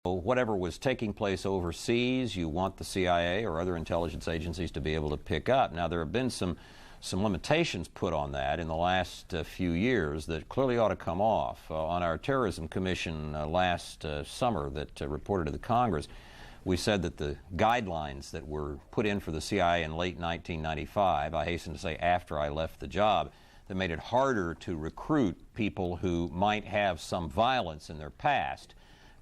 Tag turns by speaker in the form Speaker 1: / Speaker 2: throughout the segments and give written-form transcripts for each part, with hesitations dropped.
Speaker 1: Whatever was taking place overseas, you want the CIA or other intelligence agencies to be able to pick up. Now, there have been some limitations put on that in the last few years that clearly ought to come off. On our Terrorism Commission last summer that reported to the Congress, we said that the guidelines that were put in for the CIA in late 1995, I hasten to say after I left the job, that made it harder to recruit people who might have some violence in their past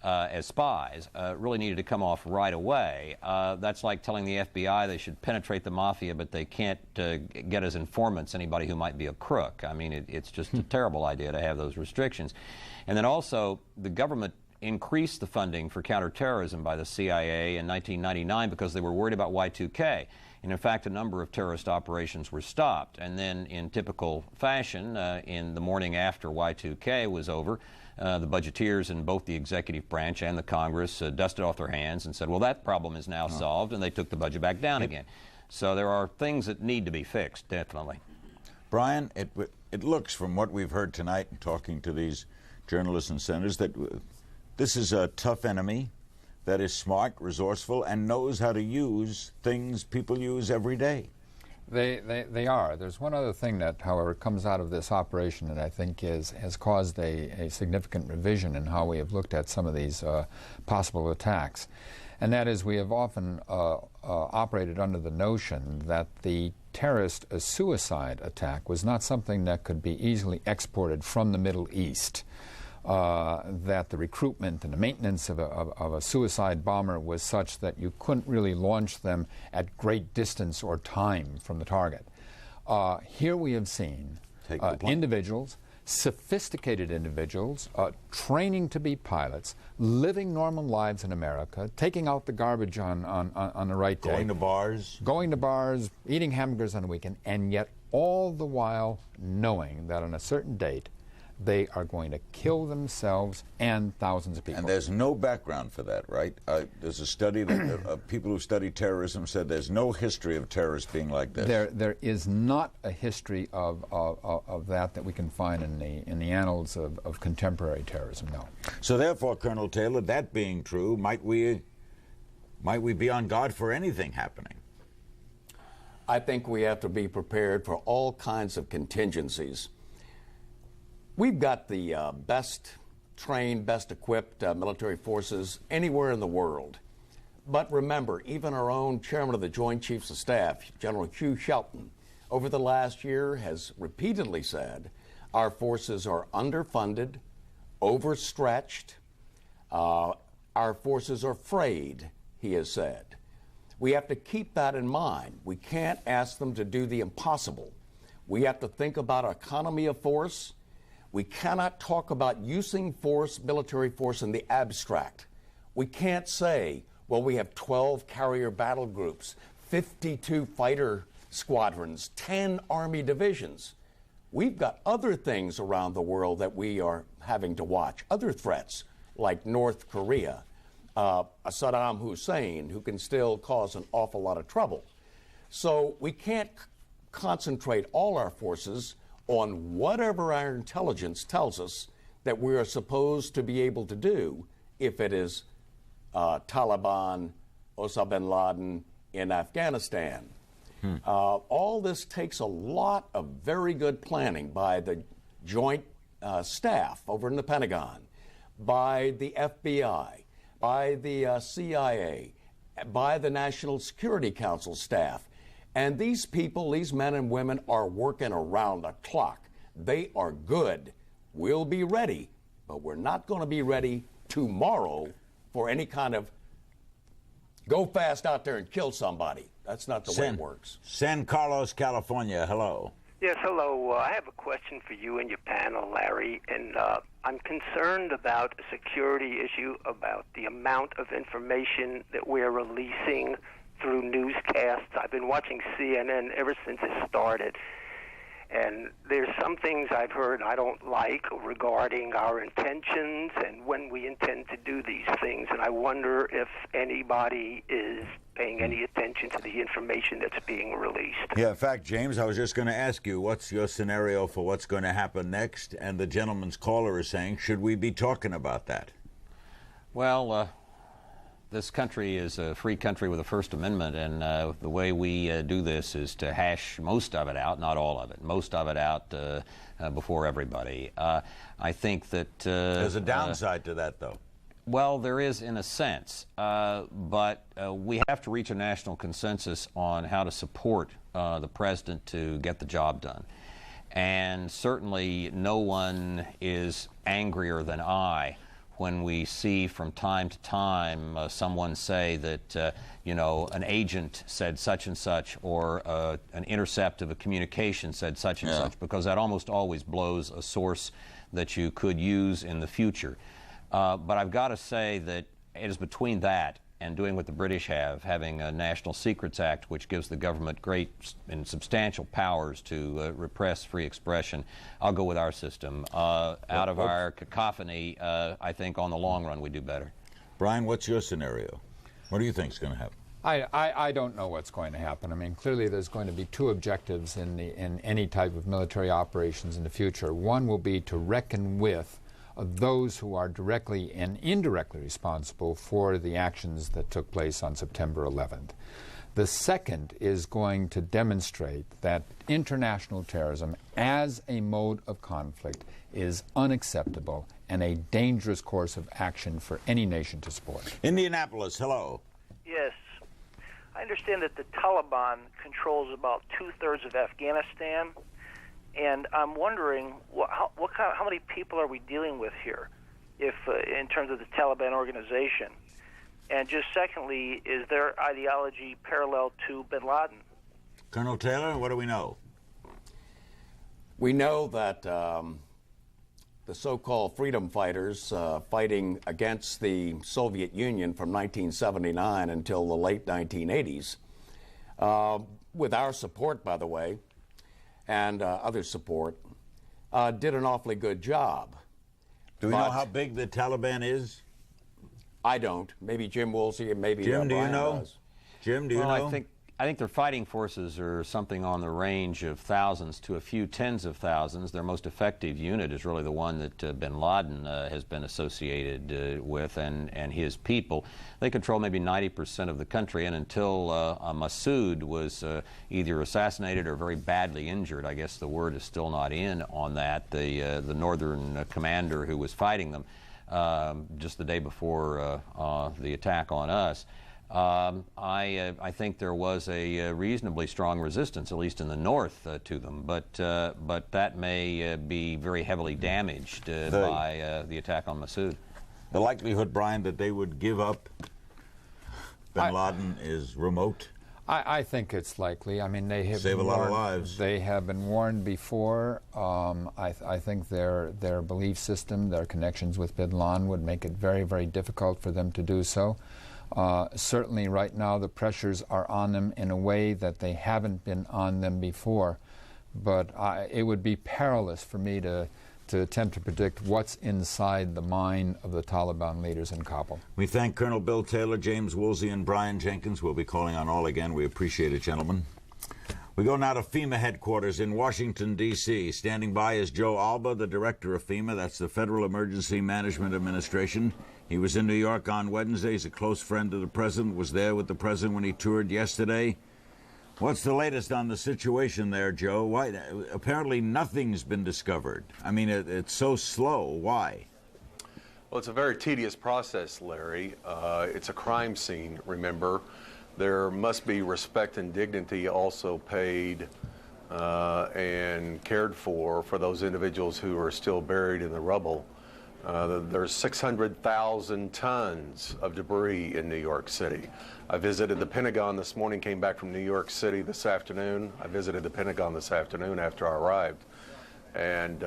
Speaker 1: as spies, really needed to come off right away. That's like telling the FBI they should penetrate the mafia, but they can't get as informants anybody who might be a crook. I mean, it's just a terrible idea to have those restrictions. And then also, the government increased the funding for counterterrorism by the CIA in 1999 because they were worried about Y2K. And in fact, a number of terrorist operations were stopped. And then, in typical fashion, in the morning after Y2K was over, the budgeteers in both the executive branch and the Congress dusted off their hands and said, well, that problem is now solved, and they took the budget back down again. So there are things that need to be fixed, definitely.
Speaker 2: Brian, it looks from what we've heard tonight and talking to these journalists and senators that this is a tough enemy that is smart, resourceful, and knows how to use things people use every day.
Speaker 3: They are. There's one other thing that, however, comes out of this operation that I think has caused a significant revision in how we have looked at some of these possible attacks. And that is, we have often operated under the notion that the terrorist suicide attack was not something that could be easily exported from the Middle East. That the recruitment and the maintenance of a suicide bomber was such that you couldn't really launch them at great distance or time from the target. Here we have seen individuals, sophisticated individuals, training to be pilots, living normal lives in America, taking out the garbage on the right day.
Speaker 2: Going to bars.
Speaker 3: Going to bars, eating hamburgers on the weekend, and yet all the while knowing that on a certain date they are going to kill themselves and thousands of people.
Speaker 2: And there's no background for that, right? There's a study that people who study terrorism said there's no history of terrorists being like this.
Speaker 3: There is not a history of that we can find in the annals of contemporary terrorism, no.
Speaker 2: So therefore, Colonel Taylor, that being true, might we be on guard for anything happening?
Speaker 4: I think we have to be prepared for all kinds of contingencies. We've got the best trained, best equipped military forces anywhere in the world. But remember, even our own chairman of the Joint Chiefs of Staff, General Hugh Shelton, over the last year has repeatedly said our forces are underfunded, overstretched, our forces are frayed, he has said. We have to keep that in mind. We can't ask them to do the impossible. We have to think about economy of force. We cannot talk about using force, military force, in the abstract. We can't say, well, we have 12 carrier battle groups, 52 fighter squadrons, 10 Army divisions. We've got other things around the world that we are having to watch, other threats like North Korea, Saddam Hussein, who can still cause an awful lot of trouble. So we can't concentrate all our forces on whatever our intelligence tells us that we are supposed to be able to do if it is Taliban, Osama bin Laden in Afghanistan. All this takes a lot of very good planning by the joint staff over in the Pentagon, by the FBI, by the CIA, by the National Security Council staff. And these people, these men and women, are working around the clock. They are good. We'll be ready, but we're not going to be ready tomorrow for any kind of go fast out there and kill somebody. That's not the way it works.
Speaker 2: San Carlos, California, hello.
Speaker 5: Yes, hello. I have a question for you and your panel, Larry, and I'm concerned about a security issue about the amount of information that we're releasing through newscasts. I've been watching CNN ever since it started, and there's some things I've heard I don't like regarding our intentions and when we intend to do these things, and I wonder if anybody is paying any attention to the information that's being released.
Speaker 2: Yeah, in fact, James, I was just going to ask you, what's your scenario for what's going to happen next? And the gentleman's caller is saying, should we be talking about that?
Speaker 1: Well, This country is a free country with a First Amendment, and the way we do this is to hash most of it out, not all of it, most of it out before everybody. I think that...
Speaker 2: There's a downside to that, though.
Speaker 1: Well, there is in a sense, but we have to reach a national consensus on how to support the president to get the job done. And certainly no one is angrier than I when we see from time to time someone say that, an agent said such and such, or an intercept of a communication said such and such, because that almost always blows a source that you could use in the future. But I've got to say that it is between that and doing what the British have, having a National Secrets Act, which gives the government great and substantial powers to repress free expression. I'll go with our system. Out of our cacophony, I think on the long run we do better.
Speaker 2: Brian, what's your scenario? What do you think is going to happen?
Speaker 3: I don't know what's going to happen. I mean, clearly there's going to be two objectives in any type of military operations in the future. One will be to reckon with those who are directly and indirectly responsible for the actions that took place on September 11th. The second is going to demonstrate that international terrorism as a mode of conflict is unacceptable and a dangerous course of action for any nation to support.
Speaker 2: Indianapolis, hello.
Speaker 6: Yes. I understand that the Taliban controls about 2/3 of Afghanistan. And I'm wondering, how many people are we dealing with here, in terms of the Taliban organization? And just secondly, is their ideology parallel to bin Laden?
Speaker 2: Colonel Taylor, what do we know?
Speaker 4: We know that the so-called freedom fighters fighting against the Soviet Union from 1979 until the late 1980s, with our support, by the way, and other support, did an awfully good job.
Speaker 2: Do we know how big the Taliban is?
Speaker 4: I don't. Maybe Jim Woolsey and maybe
Speaker 2: Jim, do you
Speaker 4: Brian
Speaker 2: know?
Speaker 4: does.
Speaker 2: Jim, do you know?
Speaker 1: I think their fighting forces are something on the range of thousands to a few tens of thousands. Their most effective unit is really the one that bin Laden has been associated with, and his people. They control maybe 90% of the country, and until Massoud was either assassinated or very badly injured, I guess the word is still not in on that, the northern commander who was fighting them just the day before the attack on us. I think there was a reasonably strong resistance, at least in the north, to them, but that may be very heavily damaged by the attack on Massoud.
Speaker 2: The likelihood, Brian, that they would give up bin Laden is remote?
Speaker 3: I think it's likely. I mean, they have
Speaker 2: save a lot of lives.
Speaker 3: They have been warned before. I think their belief system, their connections with bin Laden would make it very, very difficult for them to do so. Certainly right now the pressures are on them in a way that they haven't been on them before, but it would be perilous for me to attempt to predict what's inside the mind of the Taliban leaders in Kabul.
Speaker 2: We thank Colonel Bill Taylor, James Woolsey, and Brian Jenkins. We'll be calling on all again. We appreciate it, gentlemen. We go now to FEMA headquarters in Washington, D.C. Standing by is Joe Alba, the director of FEMA. That's the Federal Emergency Management Administration. He was in New York on Wednesday. He's a close friend of the president, was there with the president when he toured yesterday. What's the latest on the situation there, Joe? Why? Apparently nothing's been discovered. I mean, it's so slow. Why?
Speaker 7: Well, it's a very tedious process, Larry. It's a crime scene, remember. There must be respect and dignity also paid and cared for those individuals who are still buried in the rubble. There's 600,000 tons of debris in New York City. I visited the Pentagon this morning, came back from New York City this afternoon. I visited the Pentagon this afternoon after I arrived. And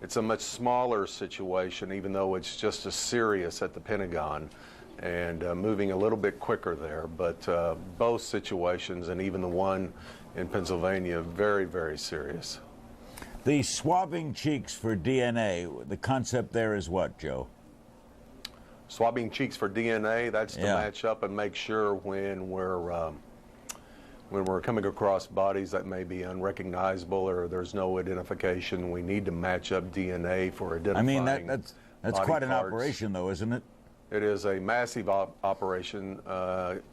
Speaker 7: it's a much smaller situation, even though it's just as serious at the Pentagon, and moving a little bit quicker there. But both situations, and even the one in Pennsylvania, very, very serious.
Speaker 2: The swabbing cheeks for DNA, the concept there is what, Joe?
Speaker 7: Swabbing cheeks for DNA, that's to match up and make sure when we're coming across bodies that may be unrecognizable or there's no identification, we need to match up DNA for identifying.
Speaker 2: I mean, that's quite an operation, though, isn't it?
Speaker 7: It is a massive operation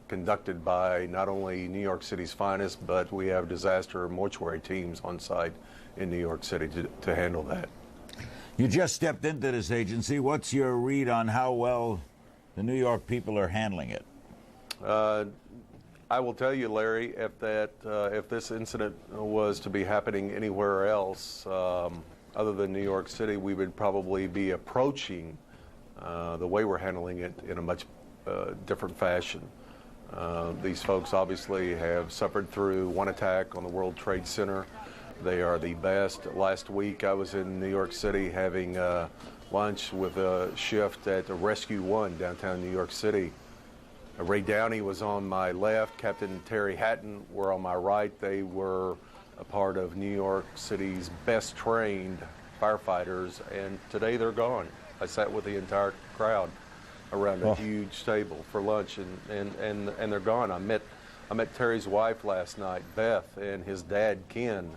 Speaker 7: conducted by not only New York City's finest, but we have disaster mortuary teams on site in New York City to handle that.
Speaker 2: You just stepped into this agency. What's your read on how well the New York people are handling it?
Speaker 7: I will tell you, Larry, if this incident was to be happening anywhere else other than New York City, we would probably be approaching the way we're handling it in a much different fashion. These folks obviously have suffered through one attack on the World Trade Center. They are the best. Last week I was in New York City having lunch with a shift at Rescue 1 downtown New York City. Ray Downey was on my left, Captain Terry Hatton were on my right. They were a part of New York City's best trained firefighters, and today they're gone. I sat with the entire crowd around a huge table for lunch, and they're gone. I met Terry's wife last night, Beth, and his dad, Ken,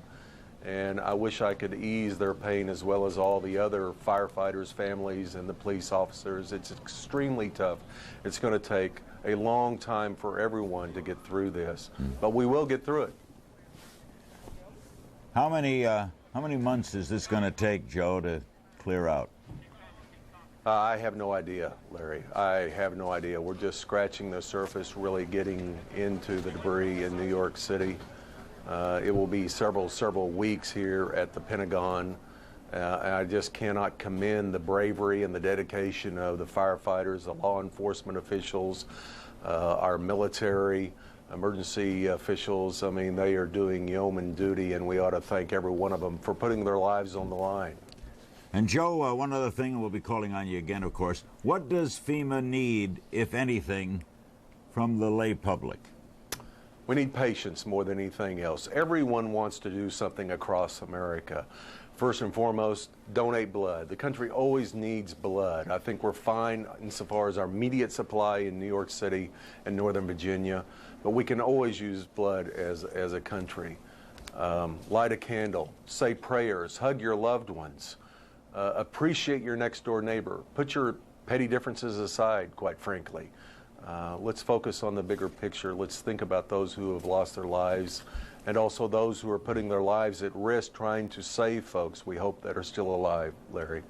Speaker 7: and I wish I could ease their pain as well as all the other firefighters' families and the police officers. It's extremely tough. It's going to take a long time for everyone to get through this, but we will get through it.
Speaker 2: How many months is this going to take, Joe, to clear out?
Speaker 7: I have no idea, Larry. I have no idea. We're just scratching the surface, really getting into the debris in New York City. It will be several weeks here at the Pentagon. And I just cannot commend the bravery and the dedication of the firefighters, the law enforcement officials, our military, emergency officials. I mean, they are doing yeoman duty, and we ought to thank every one of them for putting their lives on the line.
Speaker 2: And Joe, one other thing, we'll be calling on you again, of course. What does FEMA need, if anything, from the lay public?
Speaker 7: We need patience more than anything else. Everyone wants to do something across America. First and foremost, donate blood. The country always needs blood. I think we're fine insofar as our immediate supply in New York City and Northern Virginia, but we can always use blood as a country. Light a candle, say prayers, hug your loved ones. Appreciate your next door neighbor. Put your petty differences aside, quite frankly. Let's focus on the bigger picture. Let's think about those who have lost their lives and also those who are putting their lives at risk trying to save folks we hope that are still alive, Larry.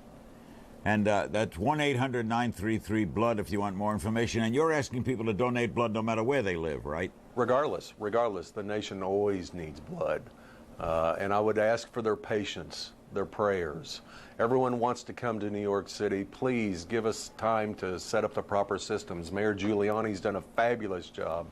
Speaker 2: And that's 1-800-933-BLOOD if you want more information. And you're asking people to donate blood no matter where they live, right?
Speaker 7: Regardless, the nation always needs blood. And I would ask for their patience, their prayers. Everyone wants to come to New York City. Please give us time to set up the proper systems. Mayor Giuliani's done a fabulous job.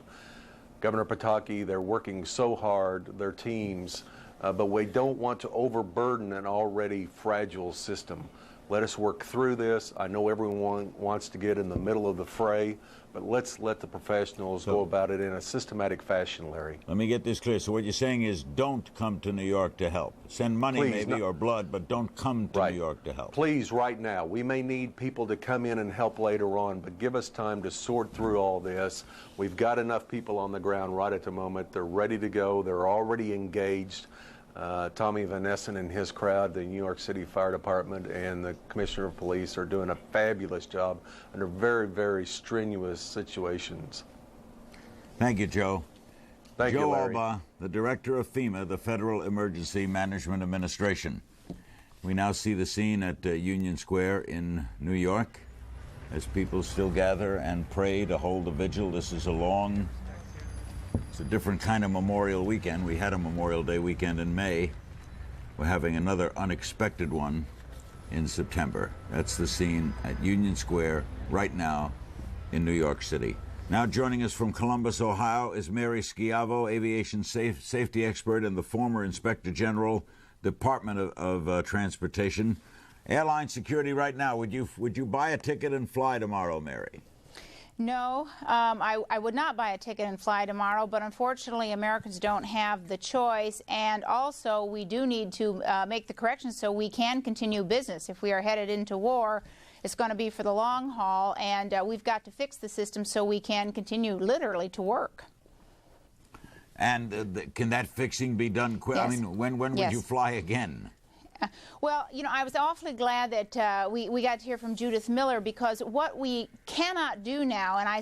Speaker 7: Governor Pataki, they're working so hard, their teams, but we don't want to overburden an already fragile system. Let us work through this. I know everyone wants to get in the middle of the fray, but let's let the professionals go about it in a systematic fashion, Larry.
Speaker 2: Let me get this clear. So what you're saying is don't come to New York to help. Send money maybe or blood, but don't come to New York to help.
Speaker 7: Please, right now. We may need people to come in and help later on, but give us time to sort through all this. We've got enough people on the ground right at the moment. They're ready to go. They're already engaged. Tommy Van Essen and his crowd, the New York City Fire Department and the Commissioner of Police are doing a fabulous job under very, very strenuous situations.
Speaker 2: Thank you, Joe.
Speaker 7: Thank you, Larry.
Speaker 2: Joe Albaugh, the Director of FEMA, the Federal Emergency Management Administration. We now see the scene at Union Square in New York as people still gather and pray to hold the vigil. This is it's a different kind of Memorial Weekend. We had a Memorial Day weekend in May. We're having another unexpected one in September. That's the scene at Union Square right now in New York City. Now joining us from Columbus, Ohio is Mary Schiavo, aviation safety expert and the former Inspector General, Department of Transportation. Airline security right now, would you buy a ticket and fly tomorrow, Mary?
Speaker 8: No, I would not buy a ticket and fly tomorrow, but unfortunately Americans don't have the choice, and also we do need to make the corrections so we can continue business. If we are headed into war, it's going to be for the long haul, and we've got to fix the system so we can continue literally to work.
Speaker 2: And can that fixing be done quick?
Speaker 8: Yes.
Speaker 2: I mean, when would you fly again?
Speaker 8: Well, you know, I was awfully glad that we got to hear from Judith Miller, because what we cannot do now, and I